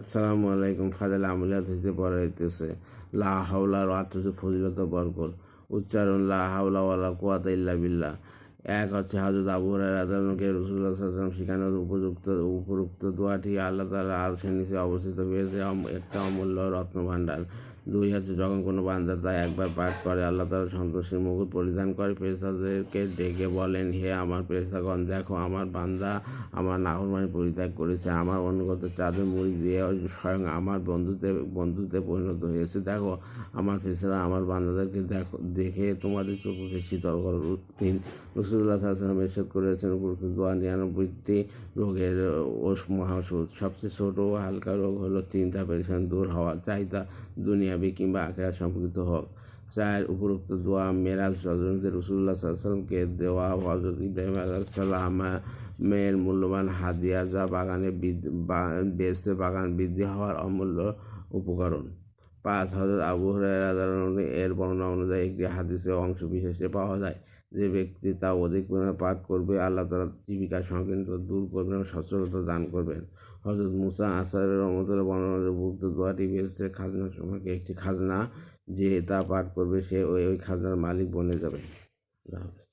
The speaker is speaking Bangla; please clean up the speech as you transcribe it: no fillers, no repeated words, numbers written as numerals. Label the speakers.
Speaker 1: আসসালামু আলাইকুম। ফাজাল আমলিয়াত হইতে পড়া হইতেছে লা হাওলা আত্মসু ফজিলত বরকত। উচ্চারণ লা হাওলা ওয়ালা কুওয়াতা ইল্লা বিল্লাহ। এক হচ্ছে হযরত আবু হুরায়রা রাদিয়াল্লাহু আনহু রাসূলুল্লাহ সাল্লাল্লাহু আলাইহি ওয়াসাল্লাম শিখানো উপরোক্ত দোয়াটি আল্লাহ তাআলা আরশের নিচে অবস্থিত হয়েছে একটা অমূল্য রত্নভাণ্ডার। দুই হচ্ছে যখন কোনো বান্দা তা একবার পাঠ করে আল্লাহ তাআলা সন্তোষের মুকুট পরিধান করে ফেরেশতাদেরকে ডেকে বলেন, হে আমার ফেরেশতাগণ, দেখো আমার বান্দা আমার নাফরমানি পরিত্যাগ করেছে, আমার অনুগত চাদর মুড়ি দিয়ে স্বয়ং আমার বন্ধুতে পরিণত হয়েছে। দেখো আমার ফেরেশতারা আমার বান্দাদেরকে দেখে তোমাদের চক্ষুকে শীতল করো। তিন, রাসূলুল্লাহ সাল্লাল্লাহু আলাইহি ওয়াসাল্লাম ইরশাদ করেছেন, উপরোক্ত দোয়া 99টি রোগের মহাঔষধ। সবচেয়ে ছোট ও হালকা রোগ হলো চিন্তা পেরেশানি দূর হওয়া, চাহিদা দুনিয়াবি কিংবা আখিরাত সম্পর্কিত হোক। চার, উপরোক্ত দোয়া মেরাজ রজনীতে রাসূলুল্লাহ সাল্লাল্লাহু আলাইহি ওয়াসাল্লামকে দেওয়া হযরত ইব্রাহিম আলাইহিস সালামের মূল্যবান হাদিয়া, যা বেহেশতে বাগান বৃদ্ধি হওয়ার অমূল্য উপকরণ। পাঁচ, হযরত আবু হুরায়রা রাদিয়াল্লাহু আনহু এর বর্ণনা অনুযায়ী একটি হাদিসের অংশ বিশেষে পাওয়া যায়, যে ব্যক্তি তা অধিক পরিমাণে পাঠ করবে আল্লাহ তাআলা জীবিকার সংকীর্ণতা দূর করবেন ও সচ্ছলতা দান করবেন। হযরত মুসা আশআরী রাদিয়াল্লাহু আনহু উপরোক্ত দোয়াটি বেহেশতের খাজনা সম্পর্কে একটি খাজনা, যে তা পাঠ করবে সে ওই খাজনার মালিক বনে যাবে। আল্লাহ হাফেজ।